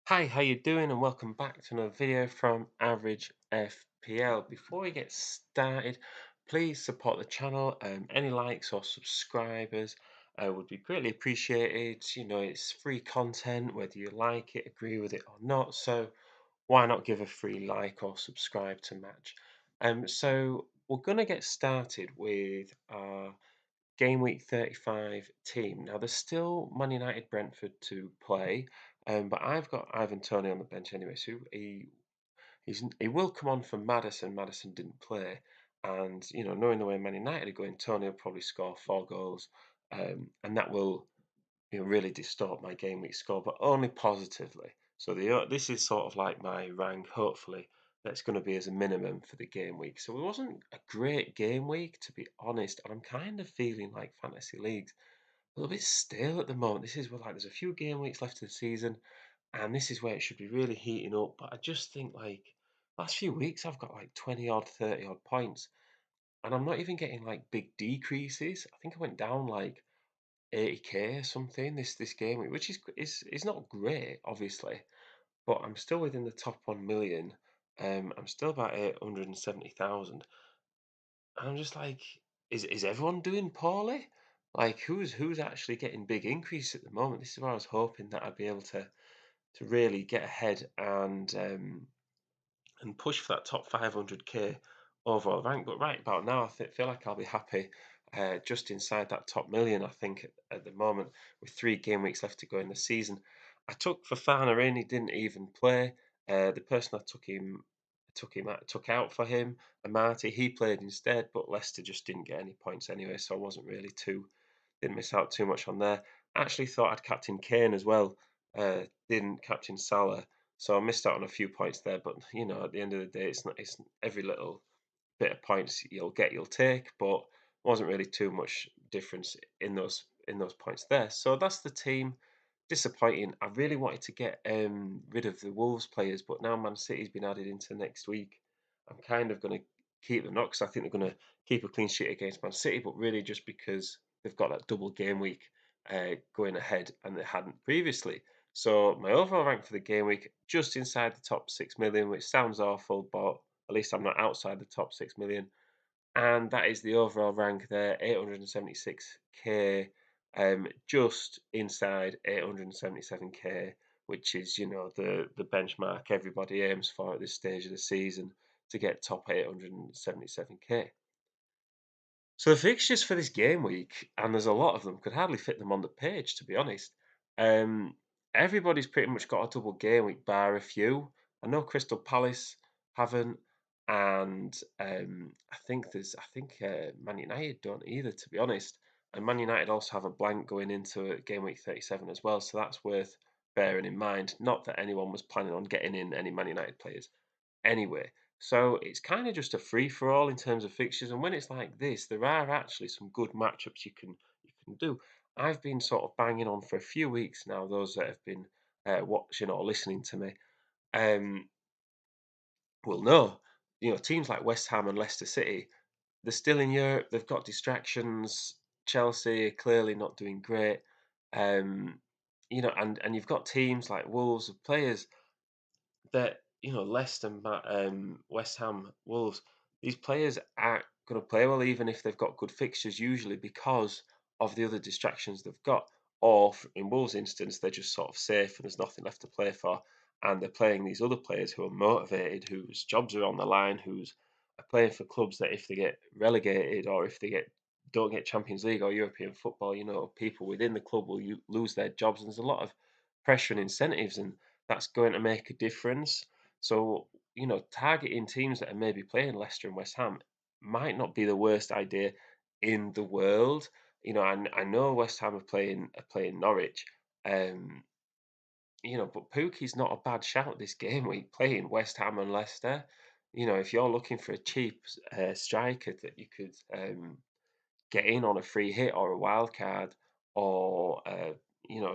Hi, how you doing? And welcome back to another video from Average FPL. Before we get started, please support the channel. Any likes or subscribers would be greatly appreciated. It's free content, whether you like it, agree with it or not. So why not give a free like or subscribe to match? So we're gonna get started with our Game week 35 team. Now there's still Man United Brentford to play, but I've got Ivan Toney on the bench anyway, so he will come on for Madison. Madison didn't play, and knowing the way Man United are going, Toney will probably score 4 goals, and that will really distort my game week score, but only positively. So this is sort of like my rank. Hopefully, that's going to be as a minimum for the game week. So it wasn't a great game week, to be honest, and I'm kind of feeling like fantasy leagues a little bit stale at the moment. This is where like there's a few game weeks left of the season, and this is where it should be really heating up. But I just think like last few weeks I've got like 20 odd, 30 odd points, and I'm not even getting like big decreases. I think I went down like 80k or something this game week, which is not great, obviously, but I'm still within the top 1 million. I'm still about 870,000. And I'm just like, is everyone doing poorly? Like, who's actually getting big increase at the moment? This is where I was hoping that I'd be able to really get ahead and push for that top 500k overall rank. But right about now, feel like I'll be happy just inside that top million. I think at the moment, with 3 game weeks left to go in the season, I took Fafana in. He didn't even play. The person I took out for him, Amati. He played instead, but Leicester just didn't get any points anyway, so I wasn't really too didn't miss out too much on there. Actually thought I'd captain Kane as well. Didn't captain Salah, so I missed out on a few points there. But at the end of the day, it's not. It's every little bit of points you'll take, but wasn't really too much difference in those points there. So that's the team. Disappointing. I really wanted to get rid of the Wolves players, but now Man City's been added into next week. I'm kind of going to keep them not because I think they're going to keep a clean sheet against Man City, but really just because they've got that double game week going ahead and they hadn't previously. So my overall rank for the game week just inside the top 6 million, which sounds awful, but at least I'm not outside the top 6 million. And that is the overall rank there, 876k, just inside 877k, which is the benchmark everybody aims for at this stage of the season to get top 877k. So the fixtures for this game week, and there's a lot of them, could hardly fit them on the page, to be honest. Everybody's pretty much got a double game week, bar a few. I know Crystal Palace haven't, and I think Man United don't either, to be honest. And Man United also have a blank going into game week 37 as well, so that's worth bearing in mind. Not that anyone was planning on getting in any Man United players anyway. So it's kind of just a free for all in terms of fixtures. And when it's like this, there are actually some good matchups you can do. I've been sort of banging on for a few weeks now. Those that have been watching or listening to me um, will know. Teams like West Ham and Leicester City, they're still in Europe. They've got distractions. Chelsea are clearly not doing great. Um, and you've got teams like Wolves of players that Leicester, West Ham, Wolves, these players aren't going to play well, even if they've got good fixtures. Usually because of the other distractions they've got, or in Wolves' instance, they're just sort of safe and there's nothing left to play for, and they're playing these other players who are motivated, whose jobs are on the line, who's are playing for clubs that if they get relegated or if they don't get Champions League or European football, people within the club will lose their jobs, and there's a lot of pressure and incentives, and that's going to make a difference. So, targeting teams that are maybe playing Leicester and West Ham might not be the worst idea in the world. I know West Ham are playing Norwich, um, but Pookie's not a bad shout this game week playing West Ham and Leicester. If you're looking for a cheap striker that you could get in on a free hit or a wild card or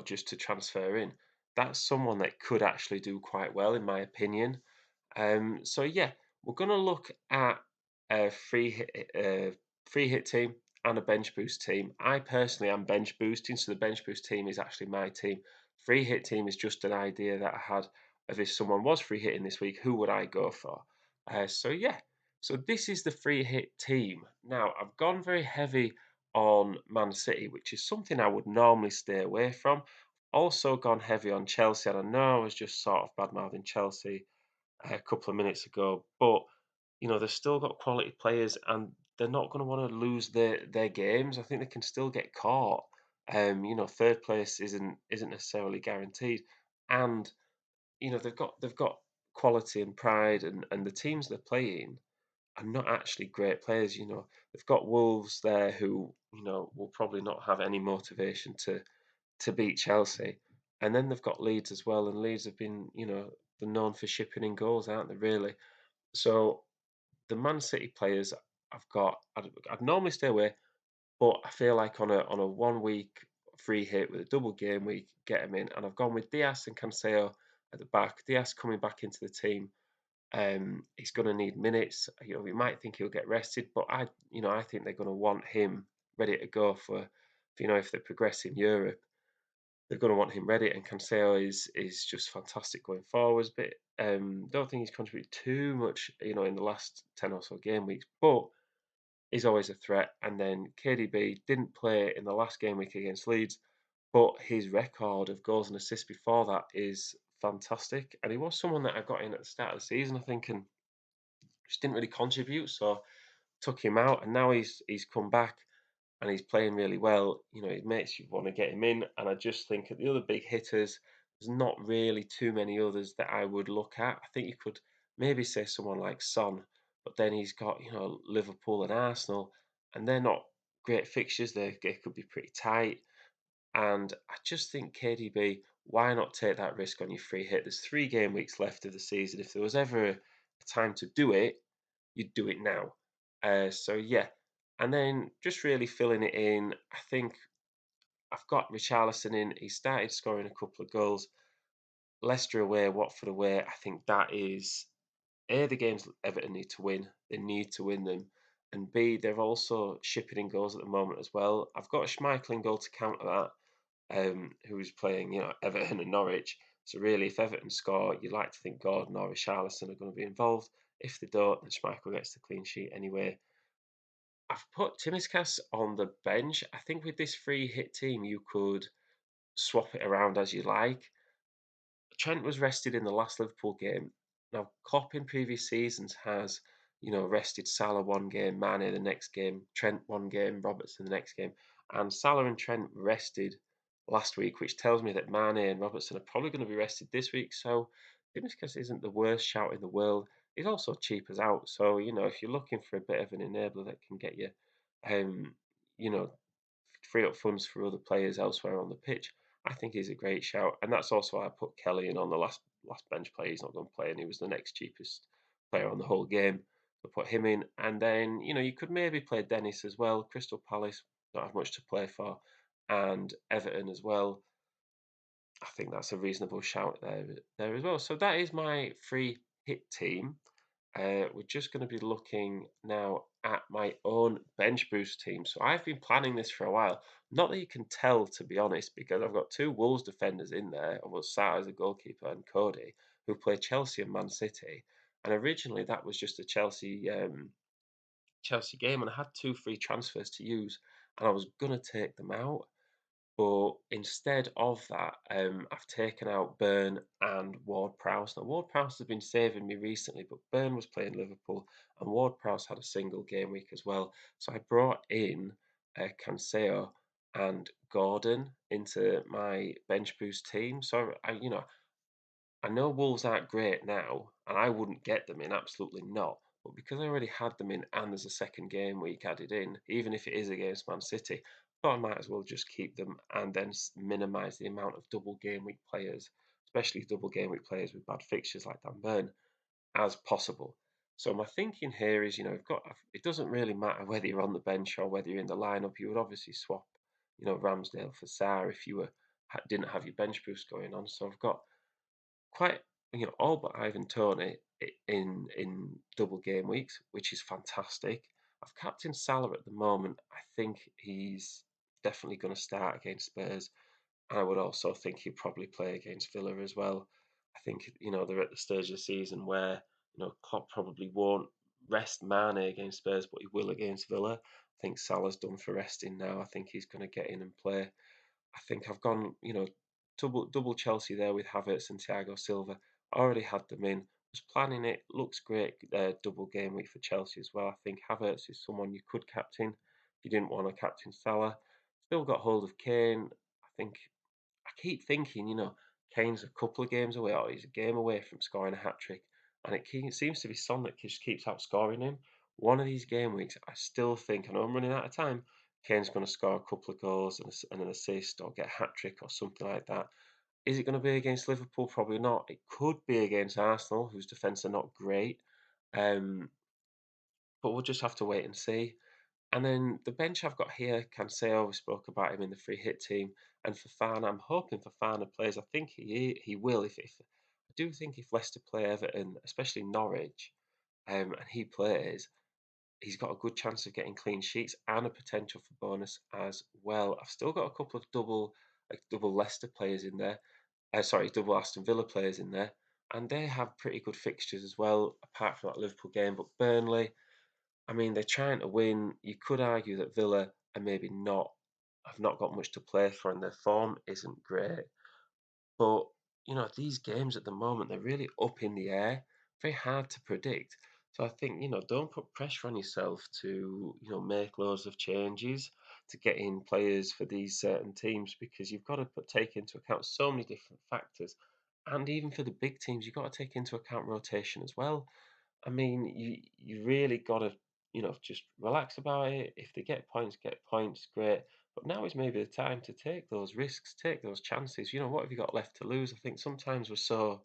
just to transfer in, that's someone that could actually do quite well in my opinion. So yeah, we're gonna look at a free hit team and a bench boost team. I personally am bench boosting, so the bench boost team is actually my team free hit team is just an idea that I had of if someone was free hitting this week, who would I go for? So yeah, so this is the free hit team. Now I've gone very heavy on Man City, which is something I would normally stay away from. Also gone heavy on Chelsea, and I know I was just sort of bad mouthing Chelsea a couple of minutes ago, but they've still got quality players, and they're not going to want to lose their games. I think they can still get caught. Third place isn't necessarily guaranteed, and they've got quality and pride, and the teams they're playing are not actually great players. They've got Wolves there who will probably not have any motivation to beat Chelsea, and then they've got Leeds as well, and Leeds have been they're known for shipping in goals, aren't they? Really, so the Man City players I'd normally stay away, but I feel like on a 1 week free hit with a double game week, get them in, and I've gone with Diaz and Cancelo at the back. Diaz coming back into the team. He's going to need minutes. We might think he'll get rested, but I think they're going to want him ready to go if they progress in Europe. They're going to want him ready, and Cancelo is just fantastic going forwards. But don't think he's contributed too much, in the last 10 or so game weeks, but he's always a threat. And then KDB didn't play in the last game week against Leeds, but his record of goals and assists before that is fantastic. And he was someone that I got in at the start of the season, I think, and just didn't really contribute. So took him out, and now he's come back and he's playing really well. It makes you want to get him in. And I just think at the other big hitters, there's not really too many others that I would look at. I think you could maybe say someone like Son, but then he's got Liverpool and Arsenal, and they're not great fixtures. They could be pretty tight. And I just think KDB, why not take that risk on your free hit? There's 3 game weeks left of the season. If there was ever a time to do it, you'd do it now. So yeah, and then just really filling it in. I think I've got Richarlison in. He started scoring a couple of goals. Leicester away, Watford away. I think that is the games Everton need to win. They need to win them. And B, they're also shipping in goals at the moment as well. I've got a Schmeichel in goal to counter that, who's playing, Everton and Norwich. So really, if Everton score, you like to think Gordon or Richarlison are going to be involved. If they don't, then Schmeichel gets the clean sheet anyway. I've put Timiskas on the bench. I think with this free hit team, you could swap it around as you like. Trent was rested in the last Liverpool game. Now, Klopp in previous seasons has, rested Salah 1 game, Mane the next game, Trent 1 game, Robertson the next game, and Salah and Trent rested last week, which tells me that Mane and Robertson are probably going to be rested this week. So, Dimitris isn't the worst shout in the world. He's also cheap as out. So, if you're looking for a bit of an enabler that can get you, um, you know, free up funds for other players elsewhere on the pitch, I think he's a great shout. And that's also why I put Kelly in on the last bench play. He's not going to play, and he was the next cheapest player on the whole game. So put him in, and then you could maybe play Dennis as well. Crystal Palace don't have much to play for, and Everton as well. I think that's a reasonable shout there as well. So that is my free hit team. We're just going to be looking now at my own bench boost team. So I've been planning this for a while. Not that you can tell, to be honest, because I've got 2 Wolves defenders in there, and was Sarr as a goalkeeper and Cody, who play Chelsea and Man City. And originally that was just a Chelsea game, and I had 2 free transfers to use, and I was gonna take them out. But instead of that, I've taken out Burn and Ward Prowse. Now, Ward Prowse has been saving me recently, but Burn was playing Liverpool, and Ward Prowse had a single game week as well. So I brought in Cancelo and Gordon into my bench boost team. So I know Wolves aren't great now, and I wouldn't get them in, absolutely not. But because I already had them in and there's a second game week added in, even if it is against Man City, I thought I might as well just keep them and then minimise the amount of double game week players, especially double game week players with bad fixtures like Dan Burn, as possible. So my thinking here is, it doesn't really matter whether you're on the bench or whether you're in the lineup. You would obviously swap, Ramsdale for Sarr if you didn't have your bench boost going on. So I've got quite all but Ivan Toney in double game weeks, which is fantastic. I've captained Salah at the moment. I think he's definitely going to start against Spurs, And I would also think he'd probably play against Villa as well. I think, they're at the stage of the season where, Klopp probably won't rest Mane against Spurs, but he will against Villa. I think Salah's done for resting now. I think he's going to get in and play. I think I've gone, double Chelsea there with Havertz and Thiago Silva. Already had them in. Was planning it. Looks great. Double game week for Chelsea as well. I think Havertz is someone you could captain if you didn't want to captain Salah. Still got hold of Kane. I think I keep thinking, Kane's a couple of games away, or he's a game away from scoring a hat trick, and seems to be Son that just keeps outscoring him. One of these game weeks, I still think, I know I'm running out of time, Kane's going to score a couple of goals and an assist, or get a hat trick or something like that. Is it going to be against Liverpool? Probably not. It could be against Arsenal, whose defence are not great, um, but we'll just have to wait and see. And then the bench I've got here, Cancelo, we spoke about him in the free hit team, and Fofana, I'm hoping Fofana plays. I think he will. If I do think if Leicester play Everton, especially Norwich, and he plays, he's got a good chance of getting clean sheets and a potential for bonus as well. I've still got a couple of double Leicester players in there. Sorry, double Aston Villa players in there, and they have pretty good fixtures as well, apart from that Liverpool game. But Burnley, I mean, they're trying to win. You could argue that Villa are maybe not have not got much to play for, and their form isn't great. But these games at the moment they're really up in the air, very hard to predict. So I think don't put pressure on yourself to make loads of changes to get in players for these certain teams because you've got to take into account so many different factors, and even for the big teams you've got to take into account rotation as well. I mean, you really got to, just relax about it. If they get points, great. But now is maybe the time to take those risks, take those chances. What have you got left to lose? I think sometimes we're so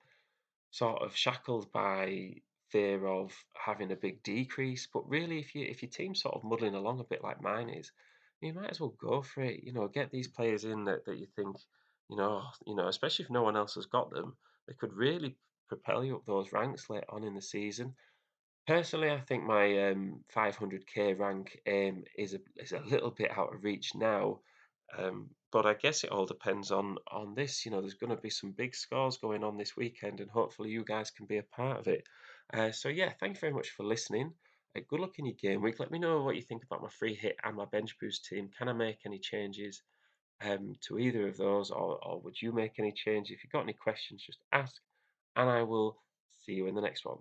sort of shackled by fear of having a big decrease. But really, if your team's sort of muddling along a bit like mine is, you might as well go for it. Get these players in that you think, especially if no one else has got them, they could really propel you up those ranks later on in the season. Personally, I think my 500k rank is a little bit out of reach now, but I guess it all depends on this. There's going to be some big scores going on this weekend, and hopefully you guys can be a part of it. So yeah, thank you very much for listening. Good luck in your game week. Let me know what you think about my free hit and my bench boost team. Can I make any changes to either of those, or would you make any change? If you've got any questions, just ask, and I will see you in the next one.